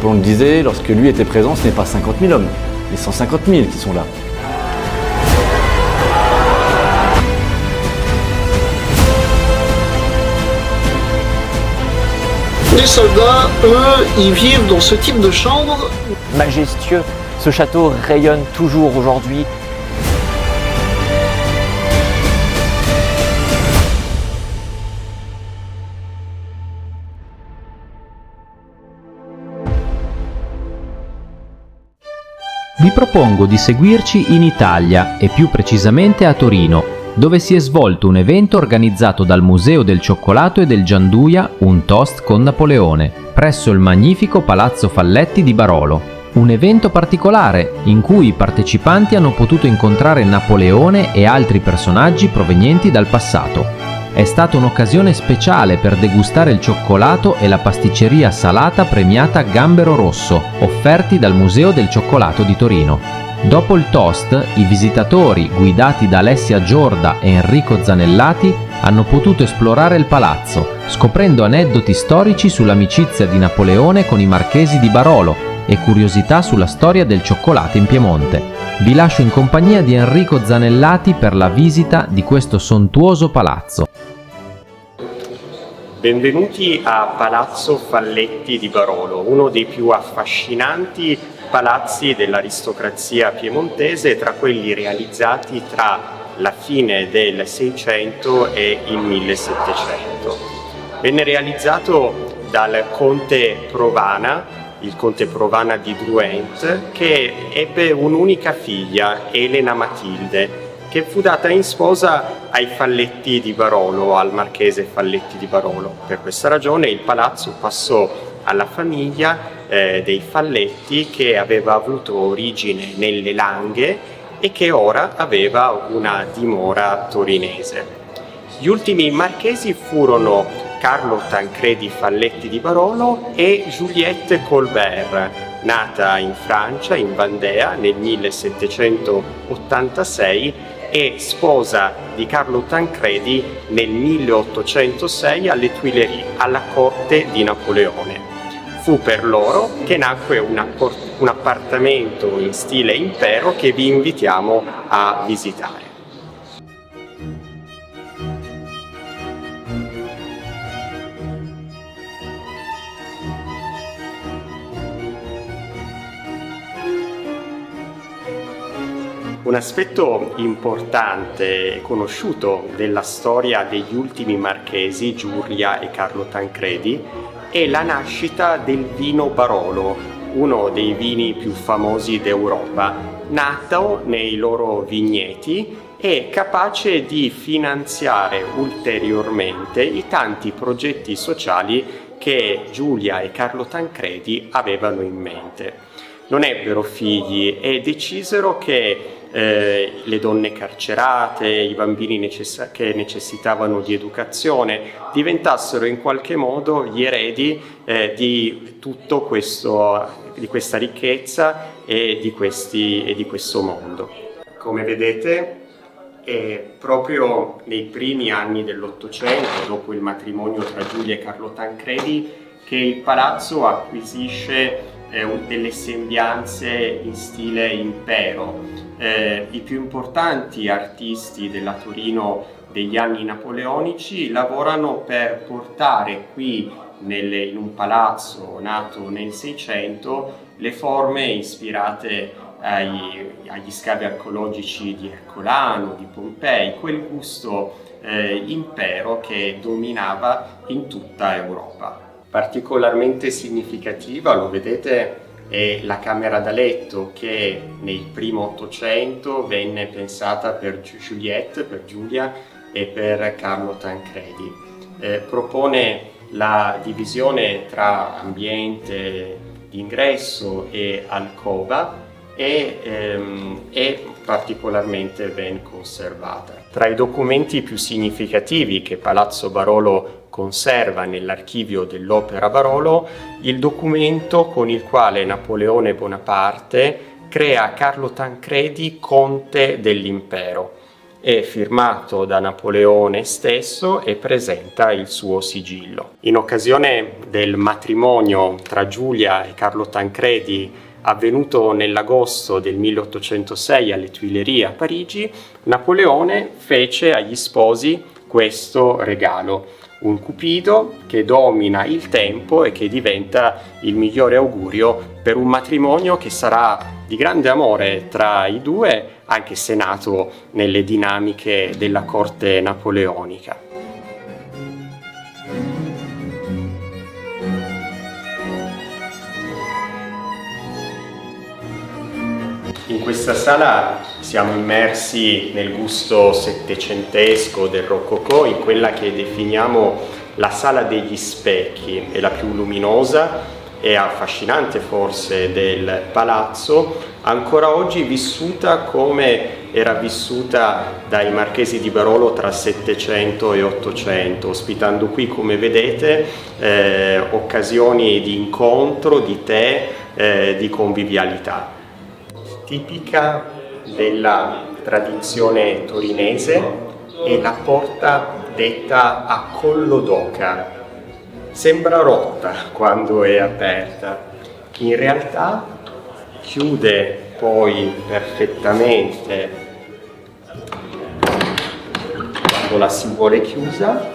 Napoléon le disait, lorsque lui était présent, ce n'est pas 50 000 hommes, mais 150 000 qui sont là. Les soldats, eux, ils vivent dans ce type de chambre. Majestueux, ce château rayonne toujours aujourd'hui. Vi propongo di seguirci in Italia e più precisamente a Torino, dove si è svolto un evento organizzato dal Museo del Cioccolato e del Gianduia, un toast con Napoleone, presso il magnifico Palazzo Falletti di Barolo. Un evento particolare in cui i partecipanti hanno potuto incontrare Napoleone e altri personaggi provenienti dal passato. È stata un'occasione speciale per degustare il cioccolato e la pasticceria salata premiata Gambero Rosso, offerti dal Museo del Cioccolato di Torino. Dopo il toast, i visitatori, guidati da Alessia Giorda e Enrico Zanellati, hanno potuto esplorare il palazzo, scoprendo aneddoti storici sull'amicizia di Napoleone con i marchesi di Barolo e curiosità sulla storia del cioccolato in Piemonte. Vi lascio in compagnia di Enrico Zanellati per la visita di questo sontuoso palazzo. Benvenuti a Palazzo Falletti di Barolo, uno dei più affascinanti palazzi dell'aristocrazia piemontese, tra quelli realizzati tra la fine del 600 e il 1700. Venne realizzato dal conte Provana, il conte Provana di Druent, che ebbe un'unica figlia, Elena Matilde, che fu data in sposa ai Falletti di Barolo, al marchese Falletti di Barolo. Per questa ragione il palazzo passò alla famiglia dei Falletti, che aveva avuto origine nelle Langhe e che ora aveva una dimora torinese. Gli ultimi marchesi furono Carlo Tancredi Falletti di Barolo e Juliette Colbert, nata in Francia, in Vandea, nel 1786 e sposa di Carlo Tancredi nel 1806 alle Tuileries, alla corte di Napoleone. Fu per loro che nacque un appartamento in stile impero che vi invitiamo a visitare. Un aspetto importante e conosciuto della storia degli ultimi marchesi, Giulia e Carlo Tancredi, è la nascita del vino Barolo, uno dei vini più famosi d'Europa, nato nei loro vigneti e capace di finanziare ulteriormente i tanti progetti sociali che Giulia e Carlo Tancredi avevano in mente. Non ebbero figli e decisero che le donne carcerate, i bambini che necessitavano di educazione diventassero in qualche modo gli eredi di tutto questo, di questa ricchezza e di questo mondo. Come vedete, è proprio nei primi anni dell'Ottocento, dopo il matrimonio tra Giulia e Carlo Tancredi, che il palazzo acquisisce delle sembianze in stile impero. I più importanti artisti della Torino degli anni napoleonici lavorano per portare qui in un palazzo nato nel 600 le forme ispirate agli scavi archeologici di Ercolano, di Pompei, quel gusto impero che dominava in tutta Europa. Particolarmente significativa, lo vedete, è la camera da letto che nel primo Ottocento venne pensata per Juliette, per Giulia e per Carlo Tancredi. Propone la divisione tra ambiente d'ingresso e alcova e è particolarmente ben conservata. Tra i documenti più significativi che Palazzo Barolo conserva nell'archivio dell'Opera Barolo il documento con il quale Napoleone Bonaparte crea Carlo Tancredi conte dell'impero è firmato da Napoleone stesso e presenta il suo sigillo. In occasione del matrimonio tra Giulia e Carlo Tancredi, avvenuto nell'agosto del 1806 alle Tuileries a Parigi, Napoleone fece agli sposi questo regalo, un cupido che domina il tempo e che diventa il migliore augurio per un matrimonio che sarà di grande amore tra i due, anche se nato nelle dinamiche della corte napoleonica. In questa sala siamo immersi nel gusto settecentesco del Rococò, in quella che definiamo la sala degli specchi, è la più luminosa e affascinante forse del palazzo, ancora oggi vissuta come era vissuta dai marchesi di Barolo tra Settecento e Ottocento, ospitando qui, come vedete, occasioni di incontro, di tè, di convivialità. Tipica della tradizione torinese è la porta detta a collo d'oca. Sembra rotta quando è aperta, in realtà chiude poi perfettamente quando la si vuole chiusa,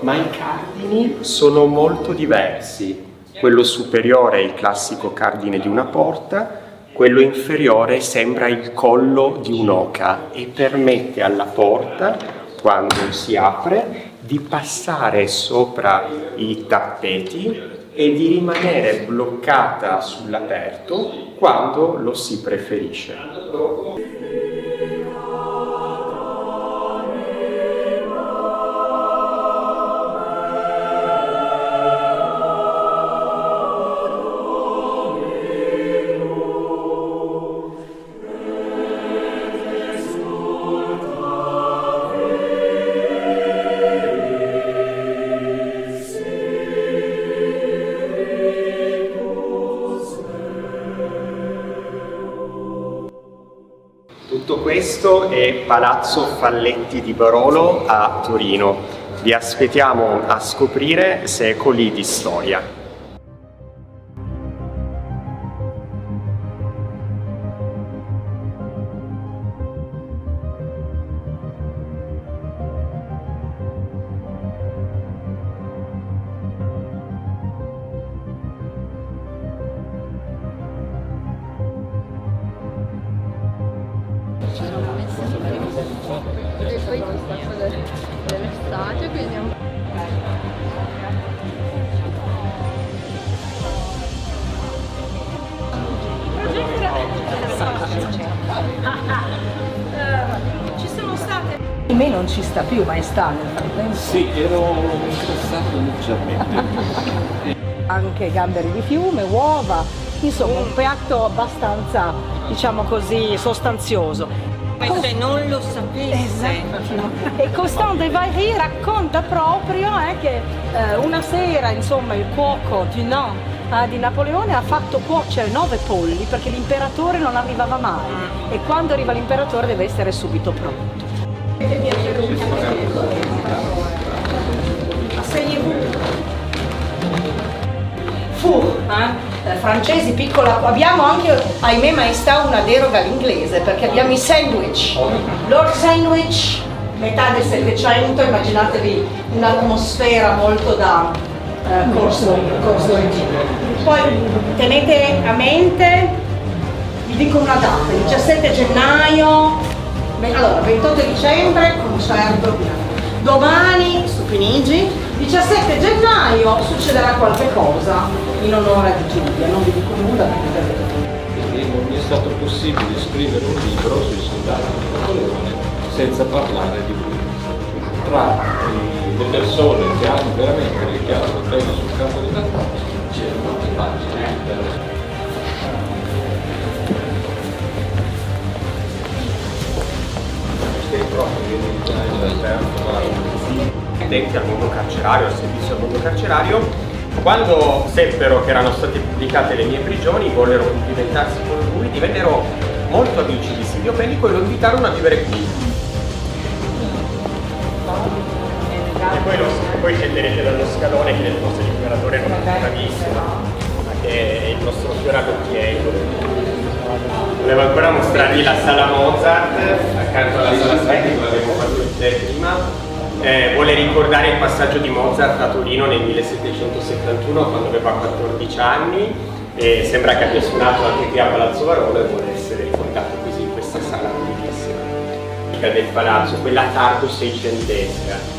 ma i cardini sono molto diversi. Quello superiore è il classico cardine di una porta, quello inferiore sembra il collo di un'oca e permette alla porta, quando si apre, di passare sopra i tappeti e di rimanere bloccata sull'aperto quando lo si preferisce. Tutto questo è Palazzo Falletti di Barolo a Torino. Vi aspettiamo a scoprire secoli di storia. E poi ci sta dell'estate, quindi ci sono state. In me non ci sta più, ma è sta nel frattempo. Sì, ero interessato leggermente. Anche gamberi di fiume, uova, insomma un piatto abbastanza, diciamo così, sostanzioso. Se non lo sapesse. Esatto. E Constant de Vairi racconta proprio che una sera, insomma, il cuoco Dunant di Napoleone ha fatto cuocere 9 polli perché l'imperatore non arrivava mai e quando arriva l'imperatore deve essere subito pronto. Four, francesi, piccola. Abbiamo anche, ahimè maestà, una deroga all'inglese perché abbiamo i sandwich. Lord Sandwich, metà del Settecento, immaginatevi un'atmosfera molto da corso regime. Poi tenete a mente, vi dico una data, il 17 gennaio, allora 28 dicembre, concerto, domani su Pinigi, 17 gennaio succederà qualche cosa in onore di Giulia, non vi dico nulla perché Non mi è stato possibile scrivere un libro sui soldati di Napoleone senza parlare di lui. Tra le persone che hanno veramente richiamato il tema sul campo di battaglia c'erano molte pagine. Addetti al mondo carcerario, al servizio al mondo carcerario, quando seppero che erano state pubblicate le mie prigioni, vollero complimentarsi con lui, divennero molto amici di Silvio Pellico e lo invitarono a vivere qui. poi scenderete dallo scalone che nel nostro imperatore non è bravissimo, ma che è il nostro fiore all'occhiello. Volevo ancora mostrarvi la sala Mozart, accanto alla sala Specchio, l'abbiamo fatto vedere prima. Vuole ricordare il passaggio di Mozart a Torino nel 1771 quando aveva 14 anni e sembra che abbia suonato anche qui a Palazzo Varolo e vuole essere ricordato così in questa sala bellissima del palazzo, quella tardo seicentesca.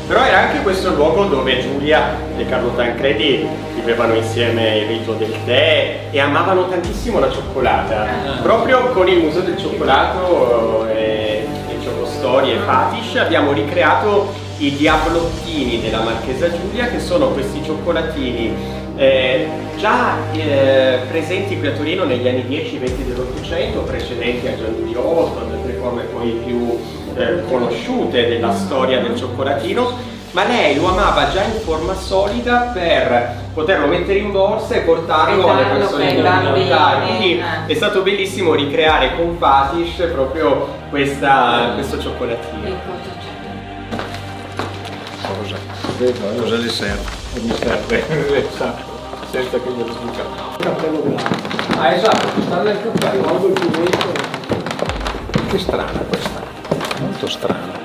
Però era anche questo luogo dove Giulia e Carlo Tancredi vivevano insieme il rito del tè e amavano tantissimo la cioccolata. Proprio con il Museo del Cioccolato e Giocostorie e Fatish abbiamo ricreato i diablottini della Marchesa Giulia, che sono questi cioccolatini già presenti qui a Torino negli anni 10-20 dell'Ottocento, precedenti a Gianduioto, ad altre forme poi più conosciute della storia del cioccolatino, ma lei lo amava già in forma solida per poterlo mettere in borsa e portarlo alle persone dell'università. Quindi è stato bellissimo ricreare con Fatish proprio questo cioccolatino. Cosa le serve? Mi serve, esatto, senza che glielo dica. Il cappello dell'acqua. Ah, esatto, ci sta nel cappello. Che strana questa, molto strana.